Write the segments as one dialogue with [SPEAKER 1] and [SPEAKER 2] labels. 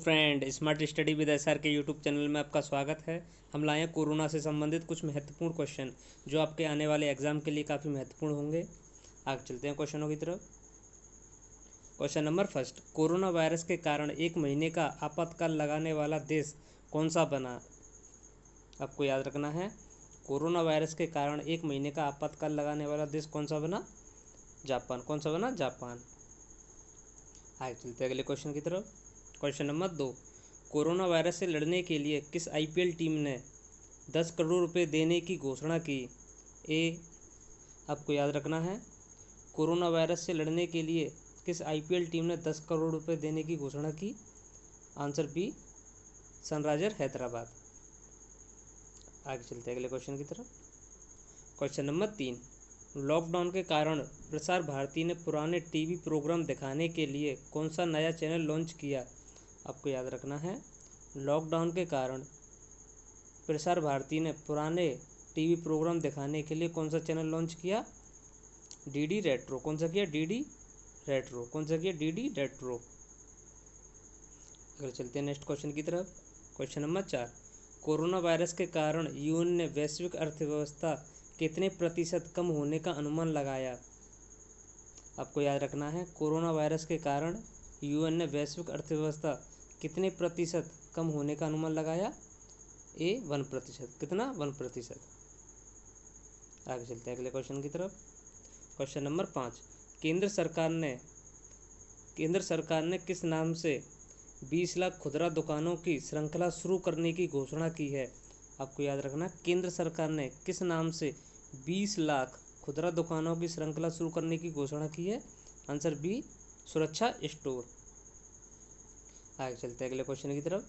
[SPEAKER 1] Friend, smart study with SR के YouTube channel में आपका स्वागत है। हम लाए हैं कोरोना से संबंधित कुछ महत्वपूर्ण क्वेश्चन जो आपके आने वाले एग्जाम के लिए काफ़ी महत्वपूर्ण होंगे। आगे चलते हैं क्वेश्चनों की तरफ। Question number first, corona virus के कारण 1 महीने का आपातकाल लगाने वाला देश कौन सा बना? आपको याद रखना है, कोरोना वायरस के कारण 1 महीने का आपातकाल लगाने वाला देश कौन सा बना? जापान। कौन सा बना? जापान। आगे चलते हैं अगले क्वेश्चन की तरफ। क्वेश्चन नंबर 2, कोरोना वायरस से लड़ने के लिए किस आईपीएल टीम ने 10 करोड़ रुपए देने की घोषणा की? ए, आपको याद रखना है, कोरोना वायरस से लड़ने के लिए किस आईपीएल टीम ने 10 करोड़ रुपए देने की घोषणा की? Answer B, Sunriser Hyderabad. आगे चलते हैं अगले क्वेश्चन की तरफ। क्वेश्चन नंबर 3, लॉकडाउन के कारण प्रसार भारती ने पुराने टीवी प्रोग्राम दिखाने के लिए कौन सा नया चैनल लॉन्च किया? आपको याद रखना है, लॉकडाउन के कारण प्रसार भारती ने पुराने टीवी प्रोग्राम दिखाने के लिए कौन सा चैनल लॉन्च किया? DD retro. कौन सा किया? DD retro. कौन सा किया? DD retro. अगर चलते हैं नेक्स्ट क्वेश्चन की तरफ। क्वेश्चन नंबर 4, कोरोना वायरस के कारण यूएन ने वैश्विक अर्थव्यवस्था कितने प्रतिशत कम होने का अनुमान लगाया? आपको याद रखना है, कोरोना वायरस के कारण यूएन ने वैश्विक अर्थव्यवस्था कितने प्रतिशत कम होने का अनुमान लगाया? ए, 1%। कितना? 1%। आगे चलते हैं अगले क्वेश्चन की तरफ। क्वेश्चन नंबर 5, केंद्र सरकार ने किस नाम से 20 लाख खुदरा दुकानों की श्रृंखला शुरू करने की घोषणा की है? आपको याद रखना, केंद्र सरकार ने किस नाम से 20 लाख खुदरा दुकानों की श्रृंखला शुरू करने की घोषणा की है? आंसर बी, सुरक्षा स्टोर। आगे चलते हैं अगले क्वेश्चन की तरफ।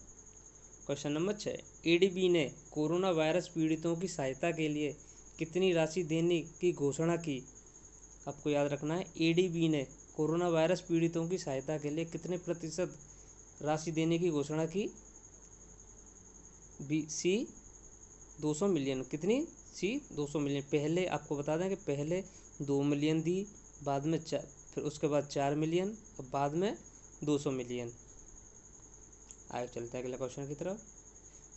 [SPEAKER 1] क्वेश्चन नंबर 6, एडीबी ने कोरोना वायरस पीड़ितों की सहायता के लिए कितनी राशि देने की घोषणा की? आपको याद रखना है, एडीबी ने कोरोना वायरस पीड़ितों की सहायता के लिए कितने प्रतिशत राशि देने की घोषणा की? बी, सी, 200 मिलियन। कितनी? सी, 200 मिलियन। पहले आपको बता दें कि पहले 2 मिलियन दी, बाद में फिर उसके बाद 4 मिलियन और बाद में 200 मिलियन। आगे चलते हैं अगले क्वेश्चन की तरफ।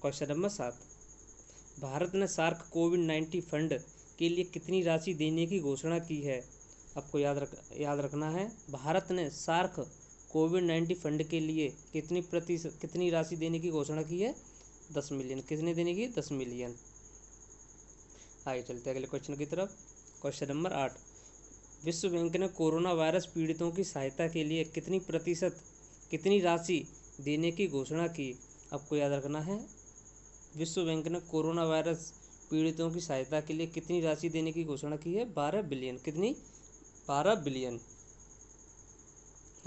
[SPEAKER 1] क्वेश्चन नंबर 7, भारत ने सार्क कोविड-19 फंड के लिए कितनी राशि देने की घोषणा की है? आपको याद रखना है, भारत ने सार्क कोविड-19 फंड के लिए कितनी राशि देने की घोषणा की है? 10 मिलियन। कितने देने की? 10 मिलियन। आगे चलते हैं अगले क्वेश्चन की तरफ। क्वेश्चन नंबर 8, विश्व बैंक ने कोरोना वायरस पीड़ितों की सहायता के लिए कितनी राशि देने की घोषणा की? आपको याद रखना है, विश्व बैंक ने कोरोना वायरस पीड़ितों की सहायता के लिए कितनी राशि देने की घोषणा की है? 12 बिलियन। कितनी? 12 बिलियन।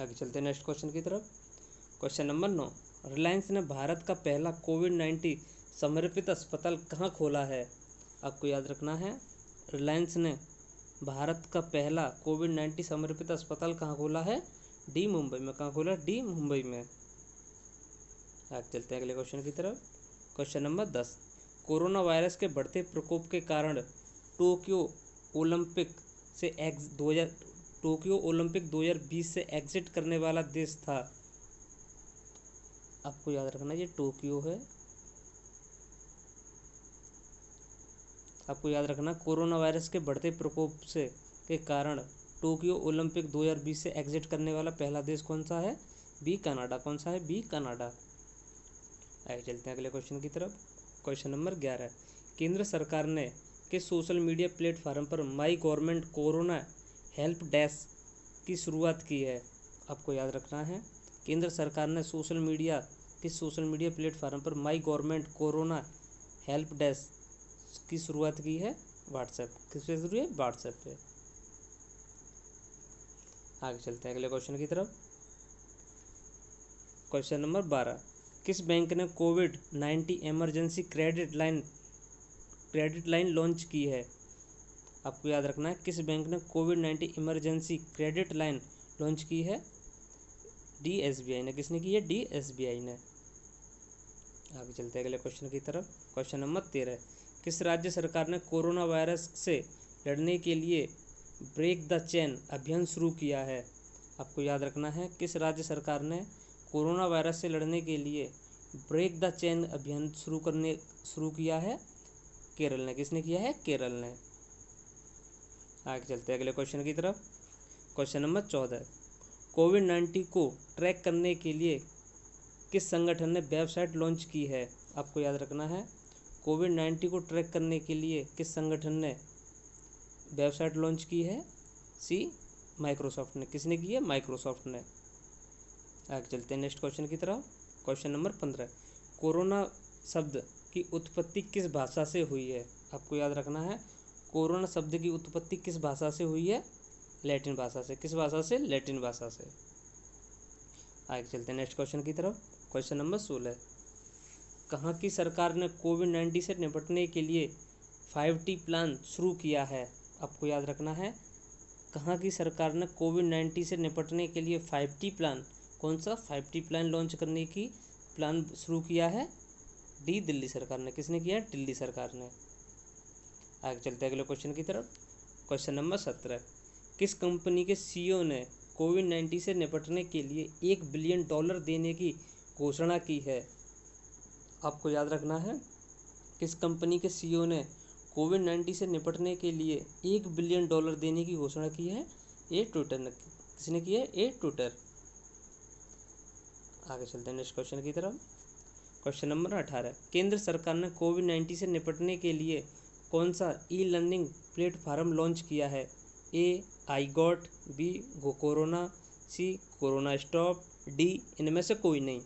[SPEAKER 1] आगे चलते हैं नेक्स्ट क्वेश्चन की तरफ। क्वेश्चन नंबर 9, रिलायंस ने भारत का पहला कोविड-19 समर्पित अस्पताल कहाँ खोला है? आपको याद रखना है, रिलायंस ने भारत का पहला कोविड-19 समर्पित अस्पताल कहाँ खोला है? डी, मुंबई में। कहाँ खोला? डी, मुंबई में। आगे चलते हैं अगले क्वेश्चन की तरफ। क्वेश्चन नंबर 10, कोरोना वायरस के बढ़ते प्रकोप के कारण टोक्यो ओलंपिक 2020 से एग्जिट करने वाला देश था। आपको याद रखना, ये टोक्यो है। आपको याद रखना, कोरोना वायरस के बढ़ते प्रकोप के कारण टोक्यो ओलंपिक 2020 से एग्जिट करने वाला पहला देश कौन सा है? B, Canada. कौन सा है? B, Canada. आगे चलते हैं अगले क्वेश्चन की तरफ। क्वेश्चन नंबर 11, केंद्र सरकार ने किस सोशल मीडिया प्लेटफार्म पर my government corona help desk की शुरुआत की है? आपको याद रखना है, केंद्र सरकार ने किस सोशल मीडिया प्लेटफार्म पर my government corona help desk की शुरुआत की है? व्हाट्सएप। किस पे शुरू है? व्हाट्सएप पे। आगे चलते हैं अगले क्वेश्चन की तरफ। क्वेश्चन नंबर 12, किस बैंक ने कोविड-19 इमरजेंसी क्रेडिट लाइन लॉन्च की है? आपको याद रखना है, किस बैंक ने कोविड-19 इमरजेंसी क्रेडिट लाइन लॉन्च की है? डी, एसबीआई ने। किसने की है? डी, एसबीआई ने। आगे चलते हैं अगले क्वेश्चन की तरफ। क्वेश्चन नंबर 13, किस राज्य सरकार ने कोरोना वायरस से लड़ने के लिए ब्रेक द चेन अभियान शुरू किया है? आपको याद रखना है, किस राज्य सरकार ने कोरोना वायरस से लड़ने के लिए ब्रेक द चेन अभियान शुरू किया है? केरल ने। किसने किया है? केरल ने। आगे चलते हैं अगले क्वेश्चन की तरफ। क्वेश्चन नंबर 14, कोविड-19 को ट्रैक करने के लिए किस संगठन ने वेबसाइट लॉन्च की है? आपको याद रखना है, कोविड-19 को ट्रैक करने के लिए किस संगठन ने वेबसाइट लॉन्च की है? सी, माइक्रोसॉफ्ट ने। किसने की है? माइक्रोसॉफ्ट ने। आगे चलते हैं नेक्स्ट क्वेश्चन की तरफ। क्वेश्चन नंबर 15, कोरोना शब्द की उत्पत्ति किस भाषा से हुई है? आपको याद रखना है, कोरोना शब्द की उत्पत्ति किस भाषा से हुई है? लैटिन भाषा से। किस भाषा से? लैटिन भाषा से। आगे चलते हैं नेक्स्ट क्वेश्चन की तरफ। क्वेश्चन नंबर 16, कहाँ की सरकार ने कोविड-19 से निपटने के लिए 5T प्लान शुरू किया है? आपको याद रखना है, कहाँ की सरकार ने कोविड-19 से निपटने के लिए 5T प्लान, कौन सा 5T प्लान लॉन्च करने की प्लान शुरू किया है? डी, दिल्ली सरकार ने। किसने किया? दिल्ली सरकार ने। आगे चलते हैं अगले क्वेश्चन की तरफ। क्वेश्चन नंबर 17, किस कंपनी के सीईओ ने कोविड-19 से निपटने के लिए $1 बिलियन देने की घोषणा की है? आपको याद रखना है, किस कंपनी के सीईओ ने कोविड-19 से निपटने के लिए $1 बिलियन देने की घोषणा की है? ए, ट्विटर ने। किसने की है? ए, ट्विटर। आगे चलते हैं नेक्स्ट क्वेश्चन की तरफ। क्वेश्चन नंबर 18, केंद्र सरकार ने कोविड-19 से निपटने के लिए कौन सा ई लर्निंग प्लेटफॉर्म लॉन्च किया है? A, I got, B, go corona, C, corona stop, D, इनमें से कोई नहीं।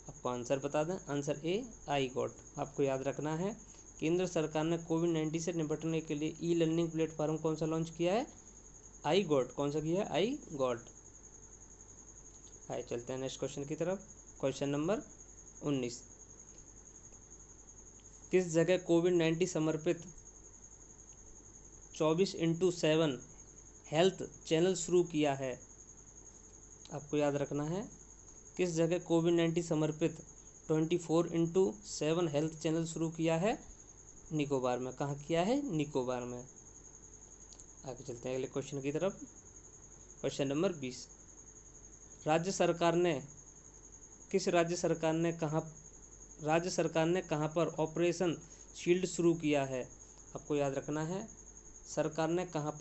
[SPEAKER 1] आपको आंसर बता दें, आंसर ए, आई गॉट। आपको याद रखना है, केंद्र सरकार ने कोविड-19 से निपटने के लिए ई लर्निंग प्लेटफॉर्म कौन सा लॉन्च किया है? I got. कौन सा किया है? I got. आइए चलते हैं नेक्स्ट क्वेश्चन की तरफ। क्वेश्चन नंबर 19, किस जगह कोविड-19 समर्पित 24/7 हेल्थ चैनल शुरू किया है? आपको याद रखना है, किस जगह कोविड-19 समर्पित 24/7 हेल्थ चैनल शुरू किया है? निकोबार में। कहाँ किया है? निकोबार में। आगे चलते हैं अगले क्वेश्चन की तरफ। क्वेश्चन नंबर 20, राज्य सरकार ने कहाँ पर ऑपरेशन शील्ड शुरू किया है? आपको याद रखना है, सरकार ने कहाँ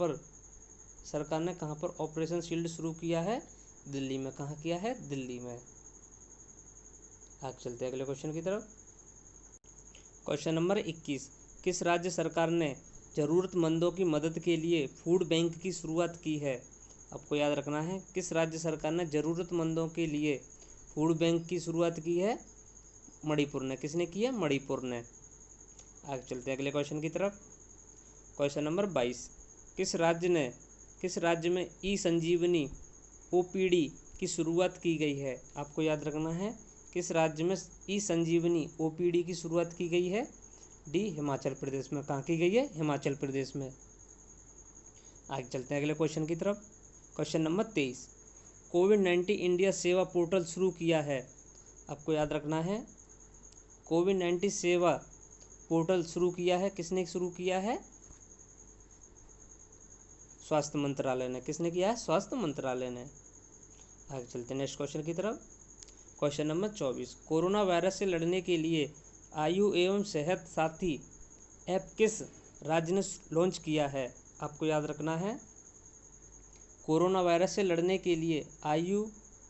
[SPEAKER 1] पर ऑपरेशन शील्ड शुरू किया है? दिल्ली में। कहाँ किया है? दिल्ली में। आगे चलते हैं अगले क्वेश्चन की तरफ। क्वेश्चन नंबर 21, किस राज्य सरकार ने ज़रूरतमंदों की मदद के लिए फूड बैंक की शुरुआत की है? आपको याद रखना है, किस राज्य सरकार ने ज़रूरतमंदों के लिए फूड बैंक की शुरुआत की है? मणिपुर ने। किसने की है? मणिपुर ने। आगे चलते हैं अगले क्वेश्चन की तरफ। क्वेश्चन नंबर 22, किस राज्य में ई संजीवनी OPD की शुरुआत की गई है? आपको याद रखना है, किस राज्य में ई संजीवनी OPD की शुरुआत की गई है? डी, हिमाचल प्रदेश में। कहाँ की गई है? हिमाचल प्रदेश में। आगे चलते हैं अगले क्वेश्चन की तरफ। क्वेश्चन नंबर 23, कोविड-19 इंडिया सेवा पोर्टल शुरू किया है? आपको याद रखना है, कोविड-19 सेवा पोर्टल शुरू किया है, किसने शुरू किया है? स्वास्थ्य मंत्रालय ने। किसने किया है? स्वास्थ्य मंत्रालय ने। आगे चलते हैं नेक्स्ट क्वेश्चन की तरफ। क्वेश्चन नंबर 24, कोरोना वायरस से लड़ने के लिए आयु एवं सेहत साथी ऐप किस राज्य ने लॉन्च किया है? आपको याद रखना है, कोरोना वायरस से लड़ने के लिए आयु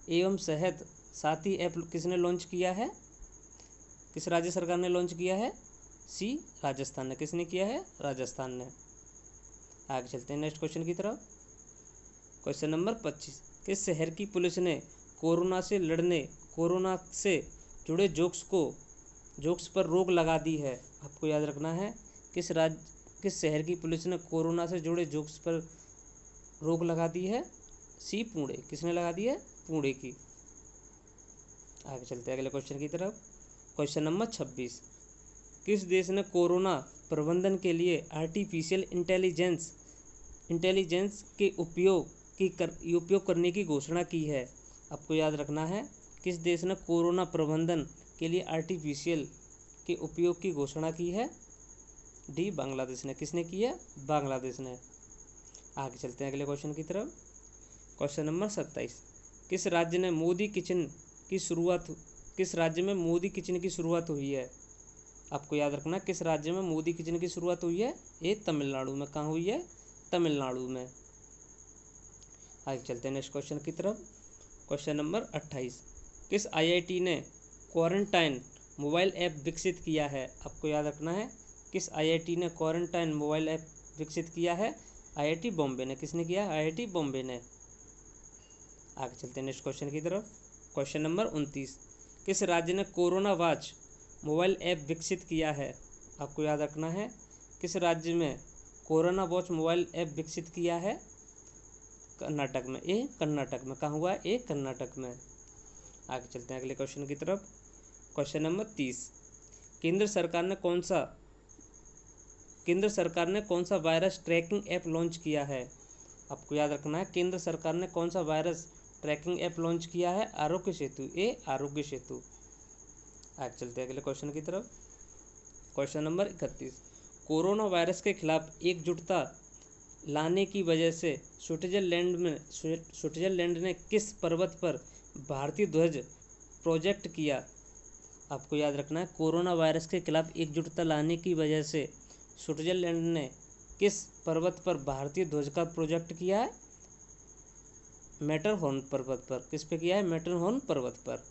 [SPEAKER 1] एवं सेहत साथी ऐप किसने लॉन्च किया है? किस राज्य सरकार ने लॉन्च किया है? सी, राजस्थान ने। किसने किया है? राजस्थान ने। आगे चलते हैं नेक्स्ट क्वेश्चन की तरफ। क्वेश्चन नंबर 25, किस शहर की पुलिस ने कोरोना से जुड़े जोक्स पर रोक लगा दी है? आपको याद रखना है, किस शहर की पुलिस ने कोरोना से जुड़े जोक्स पर रोक लगा दी है? सी, पुणे। किसने लगा दी है? पुणे की। आगे चलते हैं अगले क्वेश्चन की तरफ। क्वेश्चन नंबर 26, किस देश ने कोरोना प्रबंधन के लिए आर्टिफिशियल इंटेलिजेंस के उपयोग करने की घोषणा की है? आपको याद रखना है, किस देश ने कोरोना प्रबंधन के लिए आर्टिफिशियल के उपयोग की घोषणा की है? डी, बांग्लादेश ने। किसने की है? बांग्लादेश ने। आगे चलते हैं अगले क्वेश्चन की तरफ। क्वेश्चन नंबर 27, किस राज्य ने मोदी किचन की शुरुआत, किस राज्य में मोदी किचन की शुरुआत हुई है? आपको याद रखना, किस राज्य में मोदी किचन की शुरुआत हुई है? ये तमिलनाडु में। कहाँ हुई है? तमिलनाडु में। आगे चलते हैं नेक्स्ट क्वेश्चन की तरफ। क्वेश्चन नंबर 28, किस आईआईटी ने क्वारंटाइन मोबाइल ऐप विकसित किया है? आपको याद रखना है, किस आईआईटी ने क्वारंटाइन मोबाइल ऐप विकसित किया है? आईआईटी बॉम्बे ने। किसने किया? आईआईटी बॉम्बे ने। आगे चलते हैं नेक्स्ट क्वेश्चन की तरफ। क्वेश्चन नंबर 29, किस राज्य ने कोरोना वॉच मोबाइल ऐप विकसित किया है? आपको याद रखना है, किस राज्य में कोरोना वॉच मोबाइल ऐप विकसित किया है? कर्नाटक में। ए कर्नाटक में। कहाँ हुआ? ए कर्नाटक में। आगे चलते हैं अगले क्वेश्चन की तरफ। क्वेश्चन नंबर 30, केंद्र सरकार ने कौन सा वायरस ट्रैकिंग ऐप लॉन्च किया है? आपको याद रखना है, केंद्र सरकार ने कौन सा वायरस ट्रैकिंग ऐप लॉन्च किया है? आरोग्य सेतु। ए आरोग्य सेतु। आगे चलते हैं अगले क्वेश्चन की तरफ। क्वेश्चन नंबर 31, कोरोना वायरस के खिलाफ एकजुटता लाने की वजह से स्विट्जरलैंड ने किस पर्वत पर भारतीय ध्वज प्रोजेक्ट किया? आपको याद रखना है, कोरोना वायरस के खिलाफ एकजुटता लाने की वजह से स्विट्जरलैंड ने किस पर्वत पर भारतीय ध्वज का प्रोजेक्ट किया है? मैटरहॉर्न पर्वत पर। किस पे किया है? मैटरहॉर्न पर्वत पर।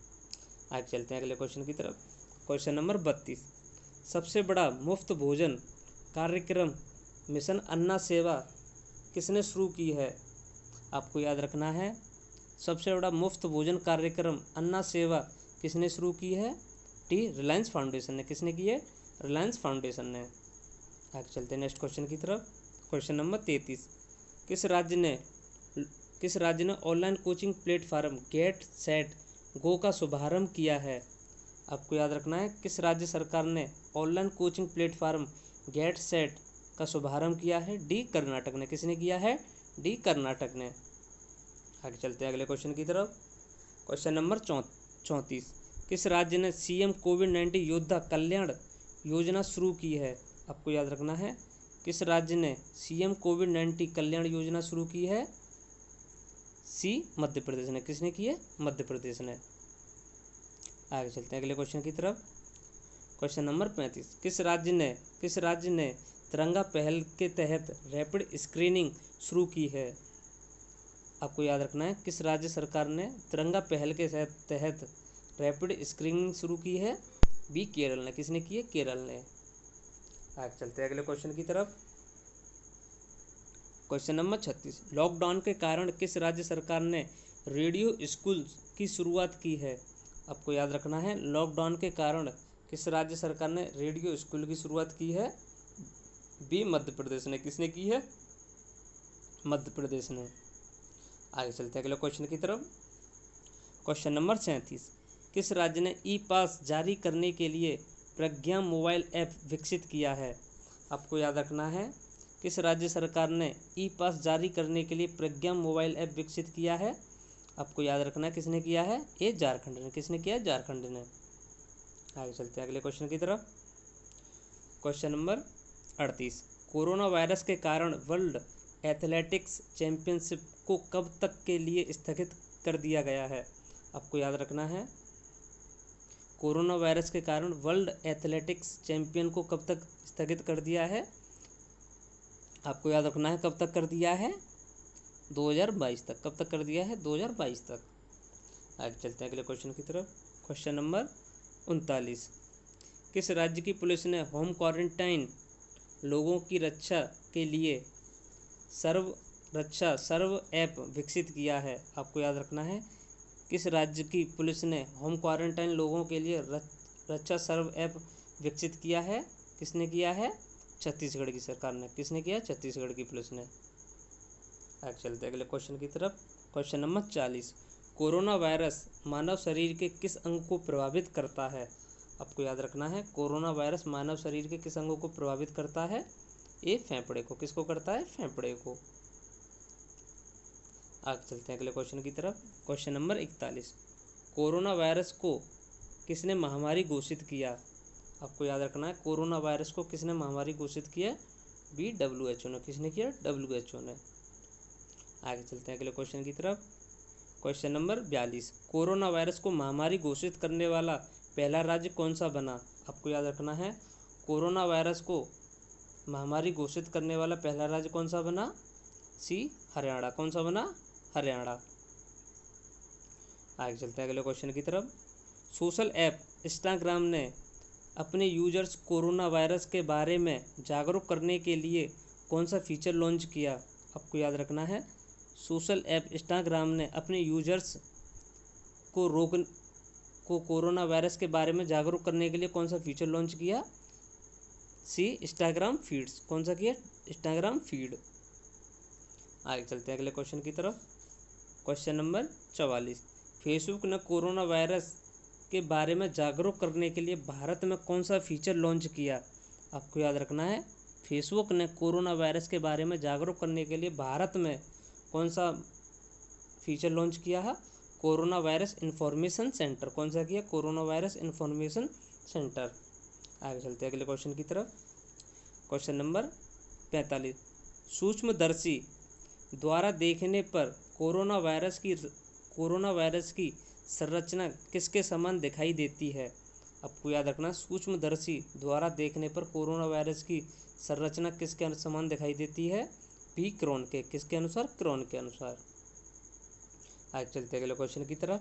[SPEAKER 1] आगे चलते हैं अगले क्वेश्चन की तरफ। क्वेश्चन नंबर 32, सबसे बड़ा मुफ्त भोजन कार्यक्रम मिशन अन्ना सेवा किसने शुरू की है? आपको याद रखना है, सबसे बड़ा मुफ्त भोजन कार्यक्रम अन्ना सेवा किसने शुरू की है? टी रिलायंस फाउंडेशन ने। किसने की है? रिलायंस फाउंडेशन ने। आगे चलते हैं नेक्स्ट क्वेश्चन की तरफ। क्वेश्चन नंबर 33, किस राज्य ने online coaching platform get set go का शुभारंभ किया है? आपको याद रखना है, किस राज्य सरकार ने online coaching platform get set का शुभारंभ किया है? डी कर्नाटक ने। किसने किया है? डी कर्नाटक ने। आगे चलते हैं अगले क्वेश्चन की तरफ। क्वेश्चन नंबर 34, किस राज्य ने सीएम कोविड-19 योद्धा कल्याण योजना शुरू की है? आपको याद रखना है, किस राज्य ने सीएम कोविड-19 कल्याण योजना शुरू की है? सी मध्य प्रदेश ने। किसने की है? मध्य प्रदेश ने। आगे चलते हैं अगले क्वेश्चन की तरफ। क्वेश्चन नंबर 35, किस राज्य ने तिरंगा पहल के तहत रैपिड स्क्रीनिंग शुरू की है? आपको याद रखना है, किस राज्य सरकार ने तिरंगा पहल के तहत रैपिड स्क्रीनिंग शुरू की है? बी केरल ने। किसने की है? केरल ने। आगे चलते हैं अगले क्वेश्चन की तरफ। क्वेश्चन नंबर 36, लॉकडाउन के कारण किस राज्य सरकार ने रेडियो स्कूल की शुरुआत की है? आपको याद रखना है, लॉकडाउन के कारण किस राज्य सरकार ने रेडियो स्कूल की शुरुआत की है? बी मध्य प्रदेश ने। किसने की है? मध्य प्रदेश ने। आगे चलते हैं अगले क्वेश्चन की तरफ। क्वेश्चन नंबर 37, किस राज्य ने ई पास जारी करने के लिए प्रज्ञा मोबाइल ऐप विकसित किया है? आपको याद रखना है, किस राज्य सरकार ने ई पास जारी करने के लिए प्रज्ञा मोबाइल ऐप विकसित किया है? आपको याद रखना है, किसने किया है? ये झारखंड ने। किसने किया? झारखंड ने। आगे चलते हैं अगले क्वेश्चन की तरफ। क्वेश्चन नंबर 38, कोरोना वायरस के कारण वर्ल्ड एथलेटिक्स चैंपियनशिप को कब तक के लिए स्थगित कर दिया गया है? आपको याद रखना है, कोरोना वायरस के कारण वर्ल्ड एथलेटिक्स चैंपियन को कब तक स्थगित कर दिया है? आपको याद रखना है, कब तक कर दिया है? 2022 तक। कब तक कर दिया है? 2022 तक। आगे चलते हैं अगले क्वेश्चन की तरफ। क्वेश्चन नंबर 39, किस राज्य की पुलिस ने होम क्वारंटाइन लोगों की रक्षा के लिए सर्व ऐप विकसित किया है? आपको याद रखना है, किस राज्य की पुलिस ने होम क्वारंटाइन लोगों के लिए रक्षा सर्व ऐप विकसित किया है? किसने किया है? छत्तीसगढ़ की सरकार ने। किसने किया? छत्तीसगढ़ की पुलिस ने। आगे चलते हैं अगले क्वेश्चन की तरफ। क्वेश्चन नंबर 40, कोरोना वायरस मानव शरीर के किस अंग को प्रभावित करता है? आपको याद रखना है, कोरोना वायरस मानव शरीर के किस अंगों को प्रभावित करता है? ए फेफड़े को। किसको करता है? फेफड़े को। आगे चलते हैं अगले क्वेश्चन की तरफ। क्वेश्चन नंबर 41, कोरोना वायरस को किसने महामारी घोषित किया? आपको याद रखना है, कोरोना वायरस को किसने महामारी घोषित किया? बी WHO ने। किसने किया? WHO ने। आगे चलते हैं अगले क्वेश्चन की तरफ। क्वेश्चन नंबर 42, कोरोना वायरस को महामारी घोषित करने वाला पहला राज्य कौन सा बना? आपको याद रखना है, कोरोना वायरस को महामारी घोषित करने वाला पहला राज्य कौन सा बना? सी हरियाणा। कौन सा बना? हरियाणा। आगे चलते हैं अगले क्वेश्चन की तरफ। सोशल ऐप इंस्टाग्राम ने अपने यूजर्स कोरोना वायरस के बारे में जागरूक करने के लिए कौन सा फीचर लॉन्च किया? आपको याद रखना है, सोशल ऐप इंस्टाग्राम ने अपने यूजर्स को कोरोना वायरस के बारे में जागरूक करने के लिए कौन सा फीचर लॉन्च किया? See Instagram feeds. कौन सा किया? Instagram feed. आगे चलते हैं अगले क्वेश्चन की तरफ। क्वेश्चन नंबर 44, फेसबुक ने कोरोना वायरस के बारे में जागरूक करने के लिए भारत में कौन सा फीचर लॉन्च किया? आपको याद रखना है, फेसबुक ने कोरोना वायरस के बारे में जागरूक करने के लिए भारत में कौन सा फीचर लॉन्च किया है? Corona virus information centre. कौन सा किया? Corona virus information centre. आगे चलते हैं अगले क्वेश्चन की तरफ। क्वेश्चन नंबर 45, सूक्ष्मदर्शी द्वारा देखने पर कोरोना वायरस की संरचना किसके समान दिखाई देती है? आपको याद रखना, सूक्ष्मदर्शी द्वारा देखने पर कोरोना वायरस की संरचना किसके समान दिखाई देती है? बी क्रोन के। किसके अनुसार? क्रोन के अनुसार। आगे चलते हैं अगले क्वेश्चन की तरफ।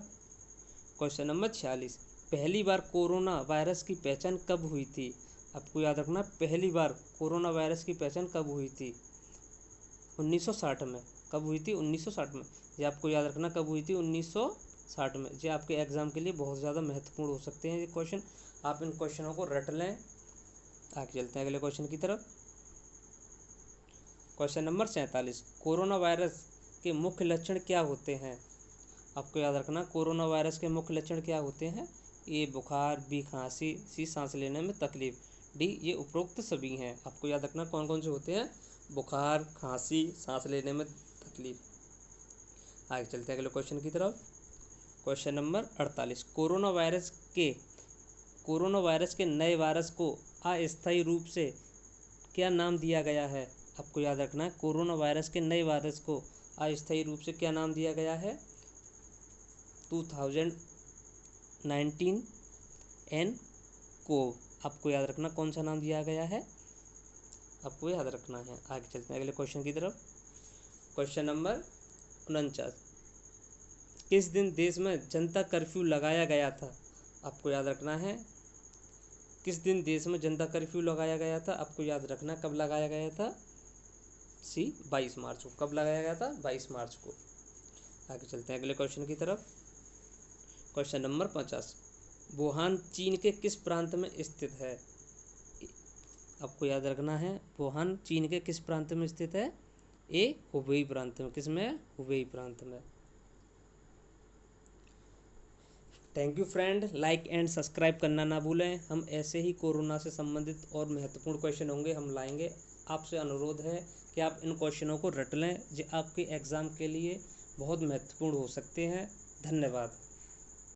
[SPEAKER 1] क्वेश्चन नंबर 46, पहली बार कोरोना वायरस की पहचान कब हुई थी? आपको याद रखना, पहली बार कोरोना वायरस की पहचान कब हुई थी? 1960 में। कब हुई थी? 1960 में। ये आपको याद रखना कब हुई थी? 1960 में। ये आपके एग्जाम के लिए बहुत ज़्यादा महत्वपूर्ण हो सकते हैं ये क्वेश्चन, आप इन क्वेश्चनों को रट लें। आगे चलते हैं अगले क्वेश्चन की तरफ। क्वेश्चन नंबर 47, कोरोना वायरस के मुख्य लक्षण क्या होते हैं? आपको याद रखना, कोरोना वायरस के मुख्य लक्षण क्या होते हैं? ए बुखार, बी खांसी, सी सांस लेने में तकलीफ, डी ये उपरोक्त सभी हैं। आपको याद रखना कौन कौन से होते हैं? बुखार, खांसी, सांस लेने में तकलीफ। आगे चलते हैं अगले क्वेश्चन की तरफ। क्वेश्चन नंबर 48, कोरोना वायरस के नए वायरस को अस्थायी रूप से क्या नाम दिया गया है? आपको याद रखना है, कोरोना वायरस के नए वायरस को अस्थायी रूप से क्या नाम दिया गया है? 2019 nCoV। आपको याद रखना कौन सा नाम दिया गया है? आपको याद रखना है। आगे चलते हैं अगले क्वेश्चन की तरफ। क्वेश्चन नंबर 49, किस दिन देश में जनता कर्फ्यू लगाया गया था? आपको याद रखना है, किस दिन देश में जनता कर्फ्यू लगाया गया था? आपको याद रखना कब लगाया गया था? सी 22 मार्च को। कब लगाया गया था? 22 मार्च को। आगे चलते हैं अगले क्वेश्चन की तरफ। क्वेश्चन नंबर 50, वुहान चीन के किस प्रांत में स्थित है? आपको याद रखना है, वुहान चीन के किस प्रांत में स्थित है? ए हुबेई प्रांत में। किस में? हुबेई प्रांत में। Thank you friend, like and subscribe करना ना भूलें। हम ऐसे ही कोरोना से संबंधित और महत्वपूर्ण क्वेश्चन होंगे हम लाएंगे। आपसे अनुरोध है कि आप इन क्वेश्चनों को रट लें, जो आपके एग्ज़ाम के लिए बहुत महत्वपूर्ण हो सकते हैं। धन्यवाद।